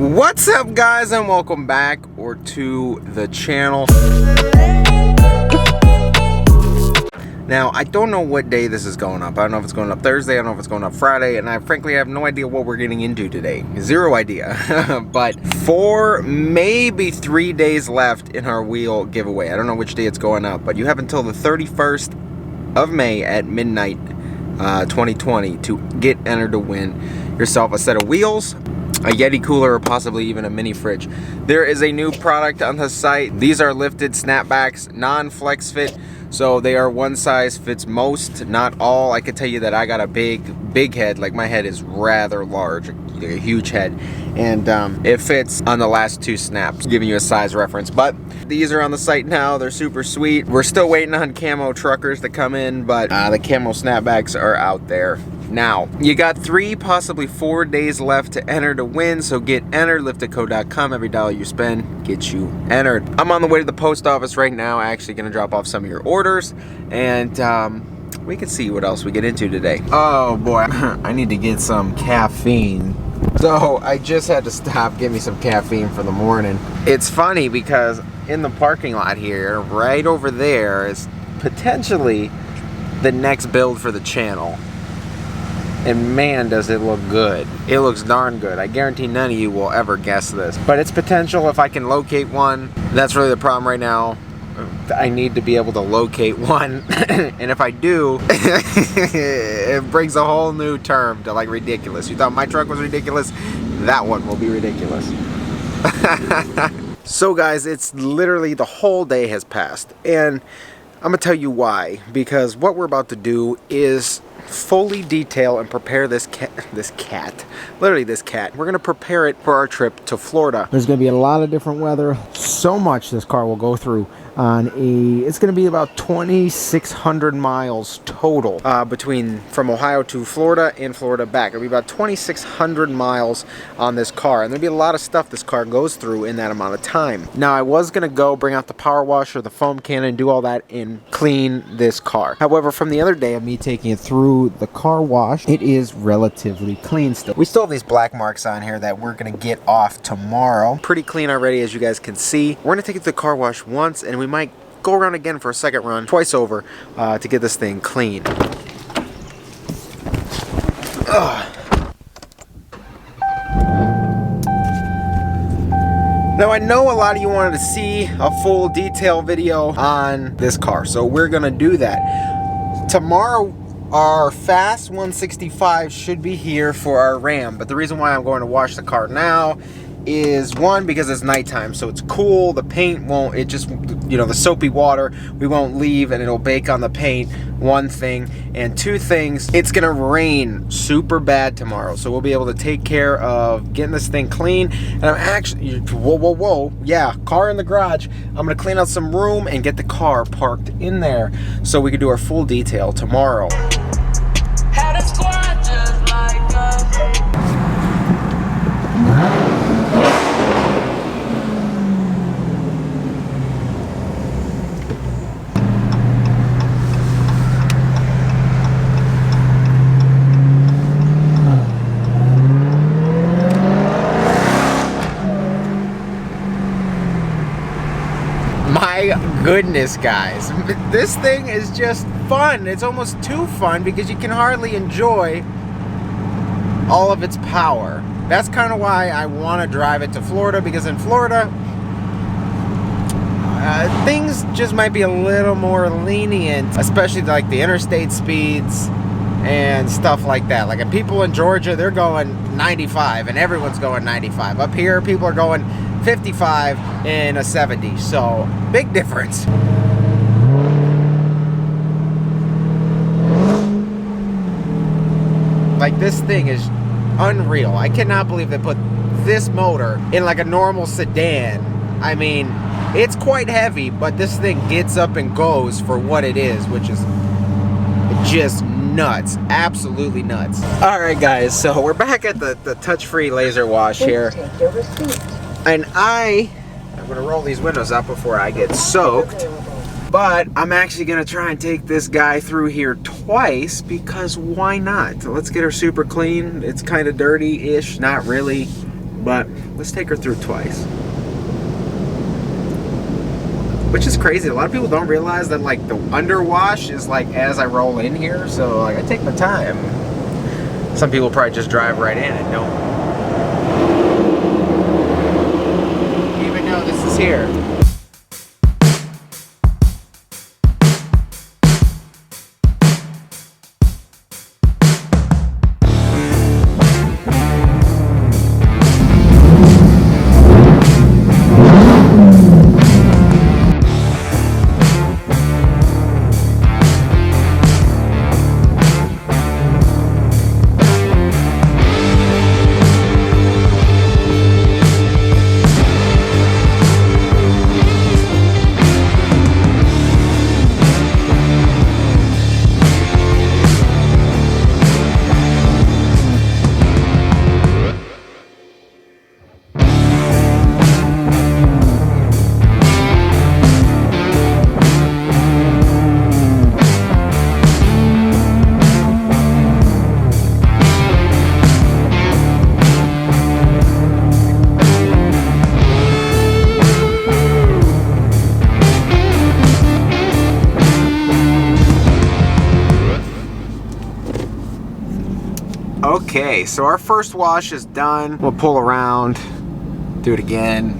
What's up, guys, and welcome back to the channel. Now, I don't know what day this is going up. I don't know if it's going up Thursday, I don't know if it's going up Friday, and I frankly have no idea what we're getting into today. Zero idea. But 4, maybe 3 days left in our wheel giveaway. I don't know which day it's going up, but you have until the 31st of May at midnight 2020 to get entered to win yourself a set of wheels, a Yeti cooler, or possibly even a mini fridge. There is a new product on the site. These are lifted snapbacks, non-flex fit, so they are one size fits most, not all. I can tell you that I got a big head. Like, my head is rather large, a huge head, and it fits on the last 2 snaps, giving you a size reference. But these are on the site now. They're super sweet. We're still waiting on camo truckers to come in, but the camo snapbacks are out there now. You got 3, possibly 4 days left to enter to win, so get entered. liftedco.com. Every dollar you spend gets you entered. I'm on the way to the post office right now, actually gonna drop off some of your orders, and we can see what else we get into today. Oh boy, I need to get some caffeine. So I just had to stop, get me some caffeine for the morning. It's funny because in the parking lot here, right over there, is potentially the next build for the channel. And man, does it look good. It looks darn good. I guarantee none of you will ever guess this. But it's potential if I can locate one. That's really the problem right now. I need to be able to locate one. And if I do, it brings a whole new term to, like, ridiculous. You thought my truck was ridiculous? That one will be ridiculous. So guys, it's literally the whole day has passed. And I'm gonna tell you why. Because what we're about to do is fully detail and prepare this cat. We're gonna prepare it for our trip to Florida. There's gonna be a lot of different weather. So much this car will go through on it's gonna be about 2,600 miles total from Ohio to Florida and Florida back. It'll be about 2,600 miles on this car, and there'll be a lot of stuff this car goes through in that amount of time. Now, I was gonna go bring out the power washer, the foam cannon, do all that and clean this car. However, from the other day of me taking it through the car wash, it is relatively clean still. We still have these black marks on here that we're gonna get off tomorrow. Pretty clean already, as you guys can see. We're gonna take it to the car wash once, and we might go around again for a second run, twice over, to get this thing clean. Now, I know a lot of you wanted to see a full detail video on this car, so we're gonna do that. Tomorrow, our Fast 165 should be here for our Ram, but the reason why I'm going to wash the car now is, one, because it's nighttime, so it's cool. The paint won't, it just, you know, the soapy water, we won't leave and it'll bake on the paint, one thing. And 2 things, it's gonna rain super bad tomorrow, so we'll be able to take care of getting this thing clean. And I'm actually, whoa, yeah, car in the garage. I'm gonna clean out some room and get the car parked in there so we can do our full detail tomorrow. Had a squad just like us. My goodness, guys, this thing is just fun. It's almost too fun because you can hardly enjoy all of its power. That's kind of why I want to drive it to Florida, because in Florida, things just might be a little more lenient, especially like the interstate speeds and stuff like that. Like, people in Georgia, they're going 95 and everyone's going 95. Up here, people are going 55 in a 70, so big difference. Like, this thing is unreal. I cannot believe they put this motor in like a normal sedan. I mean, it's quite heavy, but this thing gets up and goes for what it is, which is just nuts. Absolutely nuts. Alright guys, so we're back at the touch-free laser wash here. And I'm gonna roll these windows up before I get soaked. But I'm actually gonna try and take this guy through here twice, because why not? Let's get her super clean. It's kind of dirty-ish, not really, But let's take her through twice. Which is crazy. A lot of people don't realize that like the underwash is like as I roll in here. So like I take my time. Some people probably just drive right in and don't even know this is here. Okay, so our first wash is done. We'll pull around, do it again.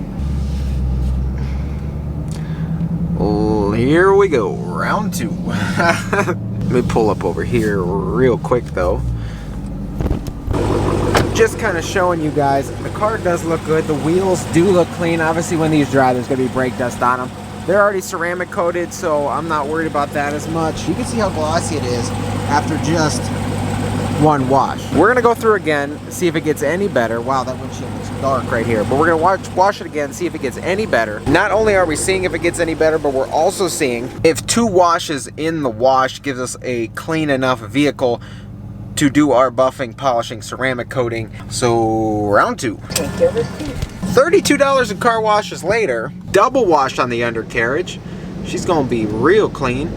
Well, here we go, round 2. Let me pull up over here real quick though. Just kind of showing you guys, the car does look good. The wheels do look clean. Obviously when these dry, there's gonna be brake dust on them. They're already ceramic coated, so I'm not worried about that as much. You can see how glossy it is after just one wash. We're gonna go through again, see if it gets any better. Wow, that windshield looks dark right here. But we're gonna wash it again, see if it gets any better. Not only are we seeing if it gets any better, but we're also seeing if 2 washes in the wash gives us a clean enough vehicle to do our buffing, polishing, ceramic coating. So round 2. $32 in car washes later, double wash on the undercarriage. She's gonna be real clean.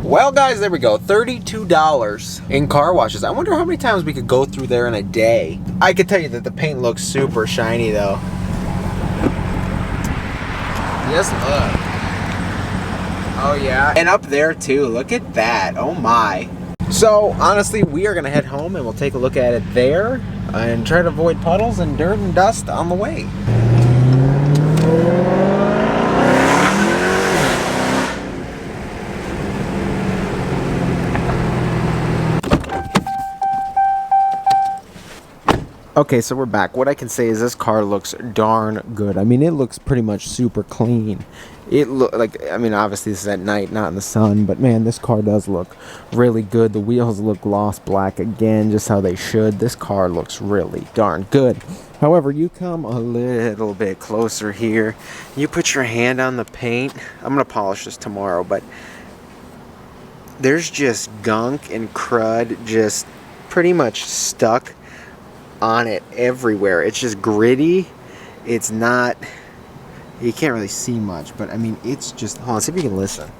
Well guys, there we go, $32 in car washes. I wonder how many times we could go through there in a day. I can tell you that the paint looks super shiny though. Just look. Oh yeah, and up there too, look at that, oh my. So honestly, we are gonna head home and we'll take a look at it there and try to avoid puddles and dirt and dust on the way. Okay, so we're back. What I can say is this car looks darn good. I mean, it looks pretty much super clean. It look like, I mean, obviously this is at night, not in the sun, but man, this car does look really good. The wheels look gloss black again, just how they should. This car looks really darn good. However, you come a little bit closer here. You put your hand on the paint. I'm going to polish this tomorrow, but there's just gunk and crud just pretty much stuck on it everywhere. It's just gritty. It's not, you can't really see much, but I mean, it's just, hold on, see if you can listen.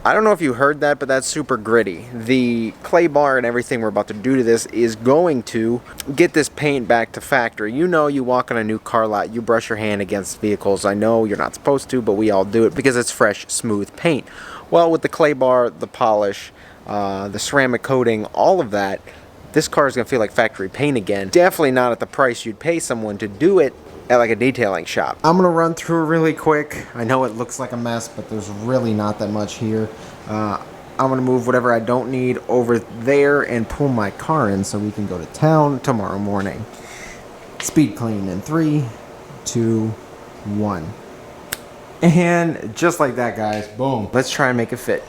I don't know if you heard that, but that's super gritty. The clay bar and everything we're about to do to this is going to get this paint back to factory. You know, you walk on a new car lot, you brush your hand against vehicles. I know you're not supposed to, but we all do it because it's fresh, smooth paint. Well, with the clay bar, the polish, the ceramic coating, all of that, this car is going to feel like factory paint again. Definitely not at the price you'd pay someone to do it at like a detailing shop. I'm gonna run through really quick. I know it looks like a mess, but there's really not that much here. I'm gonna move whatever I don't need over there and pull my car in so we can go to town tomorrow morning. Speed clean in 3, 2, 1. And just like that, guys, boom. Let's try and make it fit.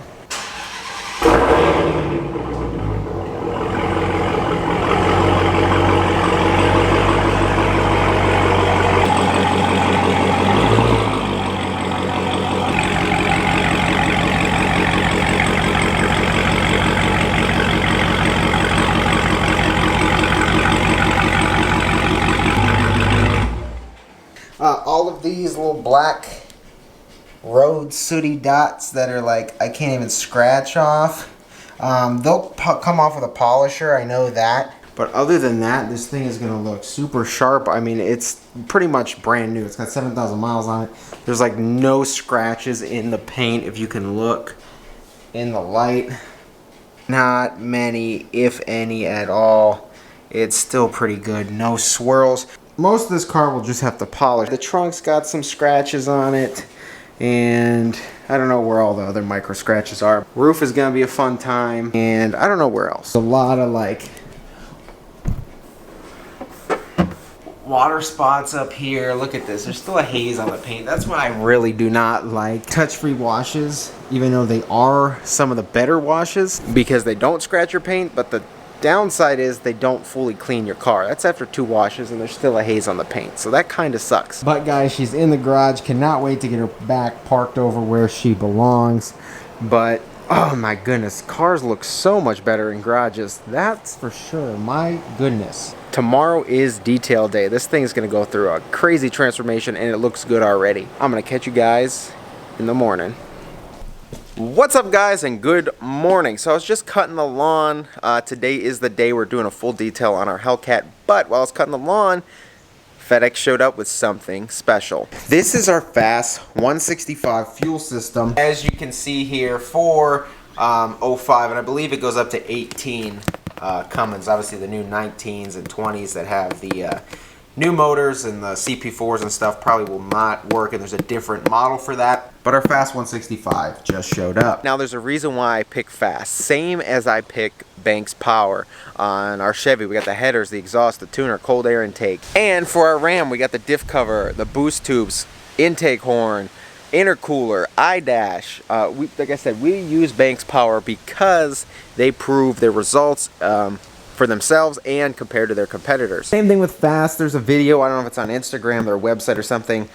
All of these little black road sooty dots that are like I can't even scratch off. They'll come off with a polisher, I know that. But other than that, this thing is going to look super sharp. I mean, it's pretty much brand new. It's got 7,000 miles on it. There's like no scratches in the paint if you can look in the light. Not many, if any at all. It's still pretty good. No swirls. Most of this car will just have to polish. The trunk's got some scratches on it. And I don't know where all the other micro scratches are. Roof is going to be a fun time. And I don't know where else. A lot of like water spots up here. Look at this. There's still a haze on the paint. That's what I really do not like. Touch-free washes, even though they are some of the better washes because they don't scratch your paint, but the downside is they don't fully clean your car. That's after 2 washes and there's still a haze on the paint. So that kind of sucks. But guys, she's in the garage. Cannot wait to get her back parked over where she belongs. But oh my goodness, cars look so much better in garages. That's for sure. My goodness. Tomorrow is detail day. This thing is going to go through a crazy transformation and it looks good already. I'm going to catch you guys in the morning. What's up guys and good morning. So I was just cutting the lawn. Today is the day we're doing a full detail on our Hellcat, but while I was cutting the lawn, FedEx showed up with something special. This is our fast 165 fuel system. As you can see here for 05, and I believe it goes up to 18 Cummins. Obviously the new 19s and 20s that have the new motors and the CP4s and stuff probably will not work, and there's a different model for that. But our Fast 165 just showed up. Now there's a reason why I pick Fast. Same as I pick Banks Power on our Chevy. We got the headers, the exhaust, the tuner, cold air intake. And for our Ram, we got the diff cover, the boost tubes, intake horn, intercooler, iDash. Like I said, we use Banks Power because they prove their results for themselves and compared to their competitors. Same thing with Fast. There's a video, I don't know if it's on Instagram, their website or something,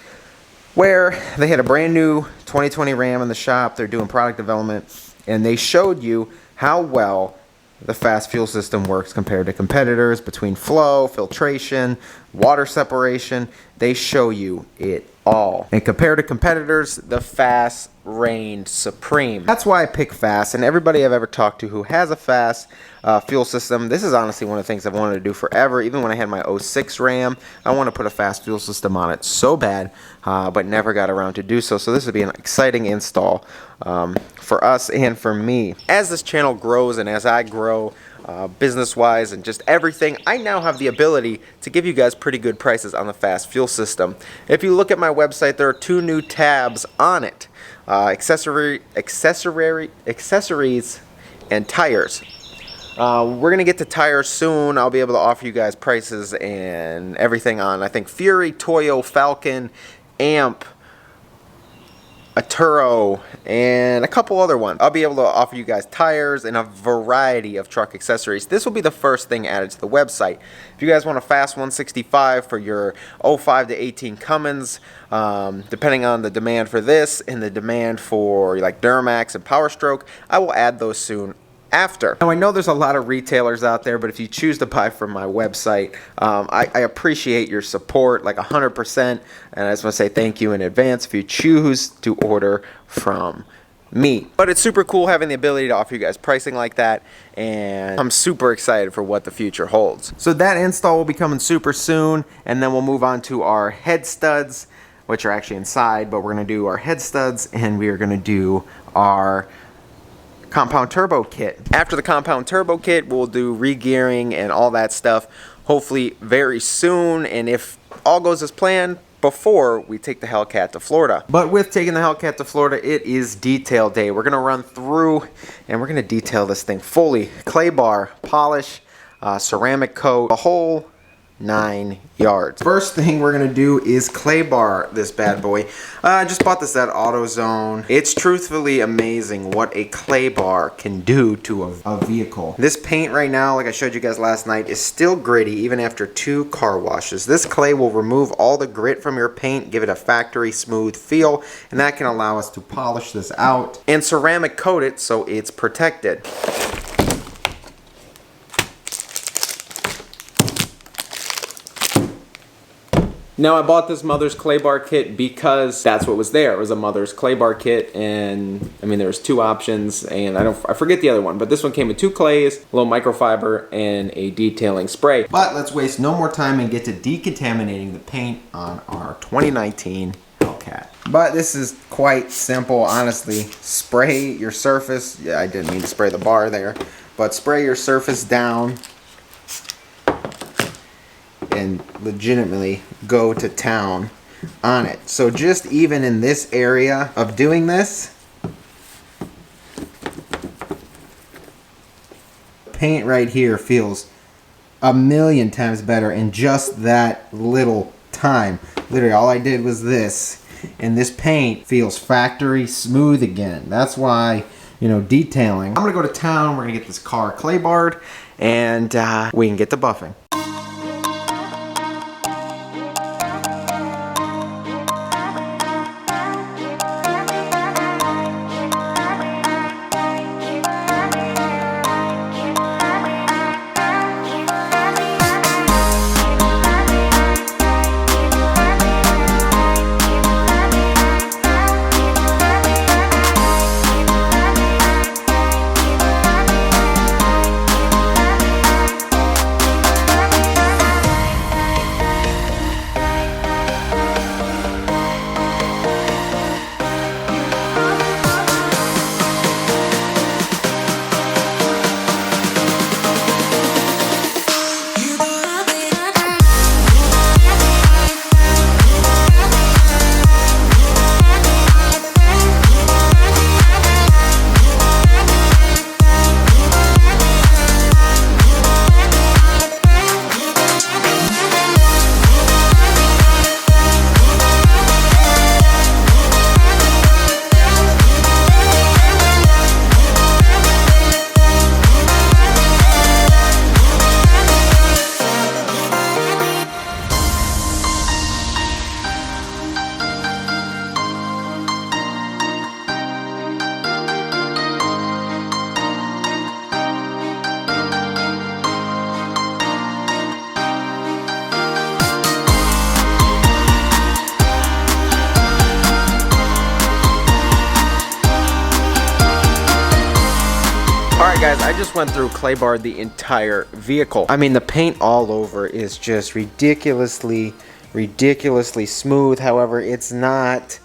where they had a brand new 2020 Ram in the shop. They're doing product development and they showed you how well the Fast fuel system works compared to competitors, between flow, filtration, water separation. They show you it all. And compared to competitors, the Fast reigned supreme. That's why I pick Fast, and everybody I've ever talked to who has a Fast fuel system, this is honestly one of the things I've wanted to do forever. Even when I had my 06 Ram, I want to put a Fast fuel system on it so bad, but never got around to do so. So this would be an exciting install for us and for me. As this channel grows and as I grow business-wise and just everything, I now have the ability to give you guys pretty good prices on the Fast fuel system. If you look at my website, there are 2 new tabs on it. Accessories and tires. We're gonna get to tires soon. I'll be able to offer you guys prices and everything on, I think, Fury, Toyo, Falcon, Amp, a Turo, and a couple other ones. I'll be able to offer you guys tires and a variety of truck accessories. This will be the first thing added to the website. If you guys want a Fast 165 for your 05 to 18 Cummins, depending on the demand for this and the demand for like Duramax and Power Stroke, I will add those soon after. Now I know there's a lot of retailers out there, but if you choose to buy from my website, I appreciate your support like 100%, and I just want to say thank you in advance if you choose to order from me. But it's super cool having the ability to offer you guys pricing like that, and I'm super excited for what the future holds. So that install will be coming super soon, and then we'll move on to our head studs, which are actually inside, but we're going to do our head studs and we are going to do our compound turbo kit. After the compound turbo kit, we'll do re-gearing and all that stuff, hopefully very soon, and if all goes as planned, before we take the Hellcat to Florida. But with taking the Hellcat to Florida, it is detail day. We're gonna run through and we're gonna detail this thing fully. Clay bar, polish, ceramic coat, the whole 9 yards. First thing we're gonna do is clay bar this bad boy. I just bought this at AutoZone. It's truthfully amazing what a clay bar can do to a vehicle. This paint right now, like I showed you guys last night, is still gritty even after 2 car washes. This clay will remove all the grit from your paint, give it a factory smooth feel, and that can allow us to polish this out and ceramic coat it so it's protected. Now I bought this mother's clay bar kit because that's what was there. It was a mother's clay bar kit, and I mean there was 2 options, and I forget the other one, but this one came with 2 clays, a little microfiber, and a detailing spray. But let's waste no more time and get to decontaminating the paint on our 2019 Hellcat. But this is quite simple, honestly. Spray your surface. Yeah, I didn't mean to spray the bar there, but spray your surface down and legitimately go to town on it. So just even in this area of doing this, paint right here feels a million times better in just that little time. Literally all I did was this, and this paint feels factory smooth again. That's why, you know, detailing. I'm gonna go to town, we're gonna get this car clay barred, and we can get to buffing. Guys, I just went through clay barred the entire vehicle. I mean, the paint all over is just ridiculously smooth. However, it's not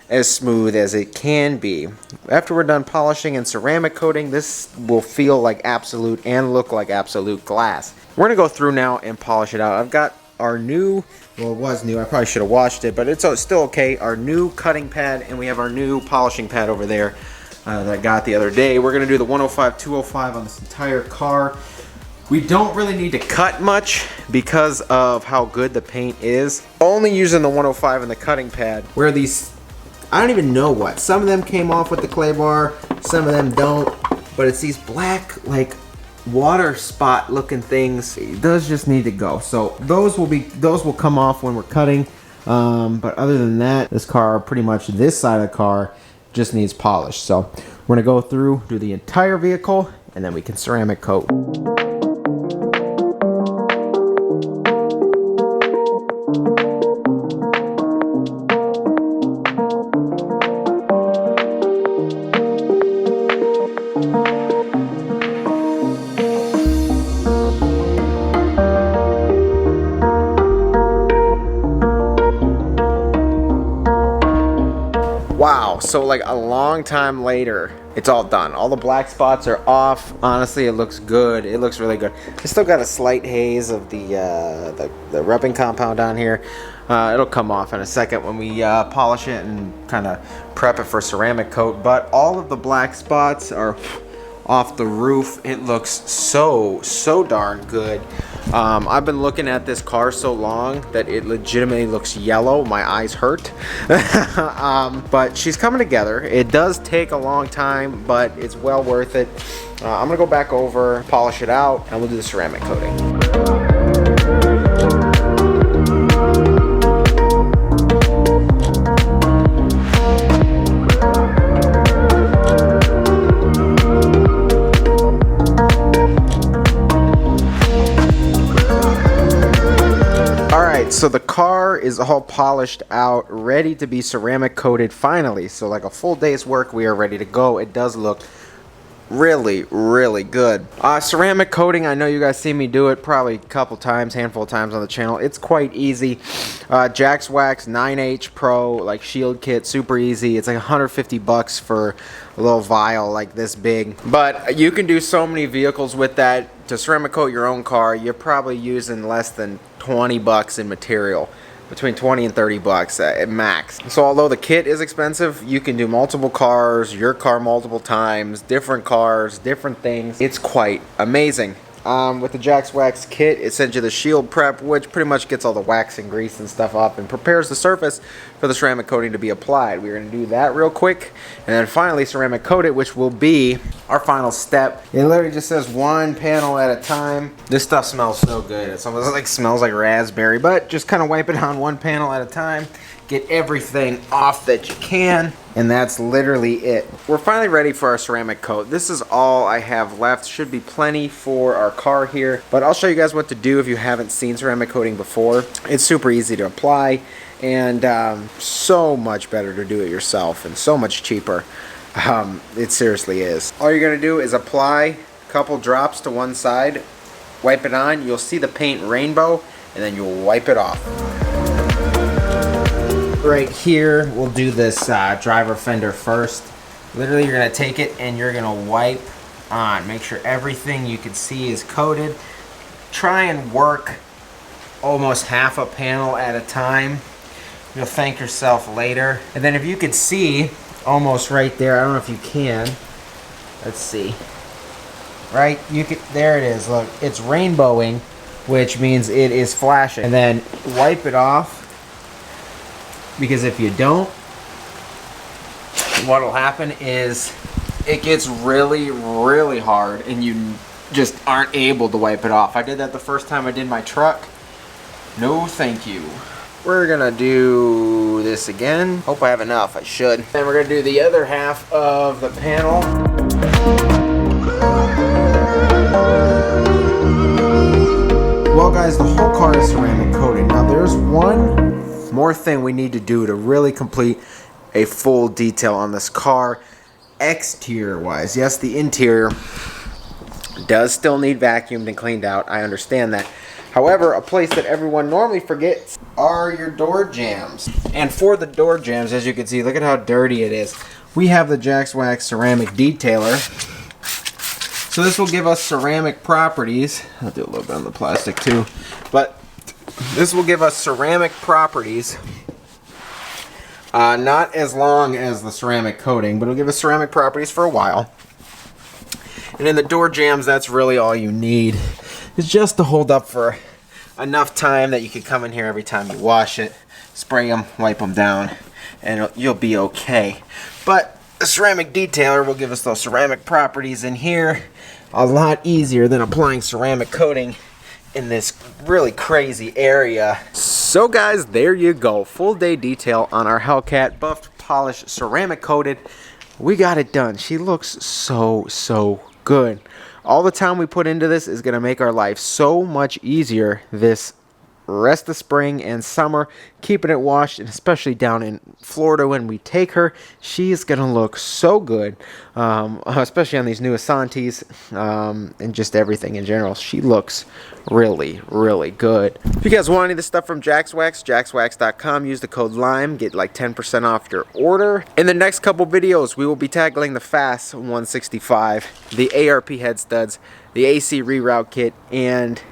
as smooth as it can be. After we're done polishing and ceramic coating, this will feel like absolute and look like absolute glass. We're gonna go through now and polish it out. I've got our new, well, it was new, I probably should have washed it, but it's still okay. Our new cutting pad, and we have our new polishing pad over there that I got the other day. We're gonna do the 105, 205 on this entire car. We don't really need to cut much because of how good the paint is. Only using the 105 and the cutting pad, where these, I don't even know what. Some of them came off with the clay bar, some of them don't, but it's these black, like, water spot looking things. Those just need to go. So those will come off when we're cutting. But other than that, this car, pretty much this side of the car, just needs polish. So we're gonna go through, do the entire vehicle, and then we can ceramic coat. Wow, so like a long time later, it's all done. All the black spots are off. Honestly, it looks good. It looks really good. I still got a slight haze of the rubbing compound on here. It'll come off in a second when we polish it and kind of prep it for ceramic coat. But all of the black spots are off the roof. It looks so darn good. I've been looking at this car so long that it legitimately looks yellow. My eyes hurt. But she's coming together. It does take a long time, but it's well worth it. I'm gonna go back over, polish it out, and we'll do the ceramic coating. So the car is all polished out, ready to be ceramic coated finally. So like a full day's work, we are ready to go. It does look really, really good. Ceramic coating, I know you guys see me do it probably a couple times, handful of times on the channel. It's quite easy. Jax Wax 9H Pro, like shield kit, super easy. It's like 150 bucks for a little vial like this big. But you can do so many vehicles with that. To ceramic coat your own car, you're probably using less than 20 bucks in material. Between 20 and 30 bucks at max. So although the kit is expensive, you can do multiple cars, your car multiple times, different cars, different things. It's quite amazing. With the Jax Wax kit, it sends you the shield prep, which pretty much gets all the wax and grease and stuff up and prepares the surface for the ceramic coating to be applied. We're going to do that real quick, and then finally ceramic coat it, which will be our final step. It literally just says one panel at a time. This stuff smells so good. It's almost like smells like raspberry, but just kind of wipe it on one panel at a time. Get everything off that you can, and that's literally it. We're finally ready for our ceramic coat. This is all I have left. Should be plenty for our car here, but I'll show you guys what to do if you haven't seen ceramic coating before. It's super easy to apply, and so much better to do it yourself, and so much cheaper. It seriously is. All you're gonna do is apply a couple drops to one side, wipe it on, you'll see the paint rainbow, and then you'll wipe it off. Right here, we'll do this driver fender first. Literally, you're gonna take it and you're gonna wipe on. Make sure everything you can see is coated. Try and work almost half a panel at a time. You'll thank yourself later. And then if you could see, almost right there, I don't know if you can. Let's see. Right, you could. There it is. Look, it's rainbowing, which means it is flashing. And then wipe it off. Because if you don't, what'll happen is it gets really, really hard and you just aren't able to wipe it off. I did that the first time I did my truck. No thank you. We're gonna do this again. Hope I have enough, I should. Then we're gonna do the other half of the panel. Well guys, the whole car is ceramic coated. Now there's one more thing we need to do to really complete a full detail on this car exterior wise. Yes, the interior does still need vacuumed and cleaned out. I understand that. However, a place that everyone normally forgets are your door jambs. And for the door jambs, as you can see, look at how dirty it is. We have the Jax Wax Ceramic Detailer. So this will give us ceramic properties. I'll do a little bit on the plastic too. But this will give us ceramic properties, not as long as the ceramic coating, but it'll give us ceramic properties for a while. And in the door jambs, that's really all you need. It's just to hold up for enough time that you can come in here every time you wash it, spray them, wipe them down, and you'll be okay. But the ceramic detailer will give us those ceramic properties in here a lot easier than applying ceramic coating in this really crazy area. So guys, there you go. Full day detail on our Hellcat, buffed, polished, ceramic coated. We got it done. She looks so good. All the time we put into this is going to make our life so much easier this rest of spring and summer, keeping it washed, and especially down in Florida when we take her, she's gonna look so good, especially on these new Asantes, and just everything in general. She looks really good. If you guys want any of this stuff from Jax Wax, jaxwax.com, use the code LIME, get like 10% off your order. In the next couple videos, we will be tackling the FAST 165, the ARP head studs, the AC reroute kit, and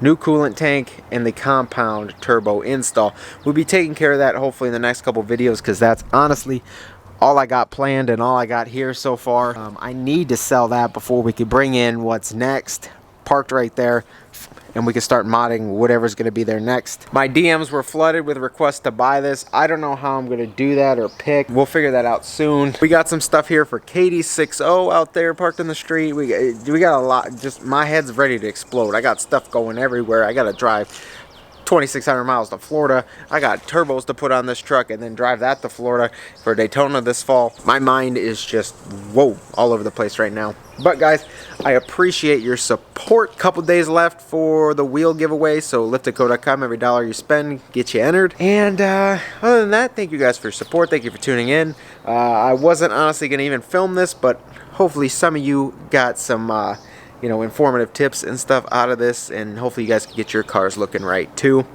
new coolant tank and the compound turbo install. We'll be taking care of that hopefully in the next couple videos, because that's honestly all I got planned and all I got here so far. I need to sell that before we can bring in what's next, parked right there, and we can start modding whatever's going to be there next. My DMs were flooded with requests to buy this. I don't know how I'm going to do that or pick. We'll figure that out soon. We got some stuff here for Katie 60 out there parked in the street. We got a lot. Just my head's ready to explode. I got stuff going everywhere. I got to drive 2,600 miles to Florida. I got turbos to put on this truck and then drive that to Florida for Daytona this fall. My mind is just, whoa, all over the place right now. But guys, I appreciate your support. Couple days left for the wheel giveaway, so liftco.com. Every dollar you spend gets you entered. And other than that, thank you guys for your support. Thank you for tuning in. I wasn't honestly going to even film this, but hopefully some of you got some you know, informative tips and stuff out of this, and hopefully you guys can get your cars looking right too.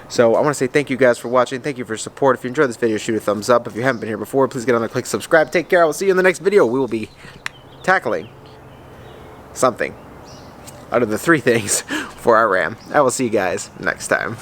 So I want to say thank you guys for watching. Thank you for your support. If you enjoyed this video, shoot a thumbs up. If you haven't been here before, please get on there, click subscribe. Take care. I will see you in the next video. We will be tackling something out of the 3 things for our Ram. I will see you guys next time.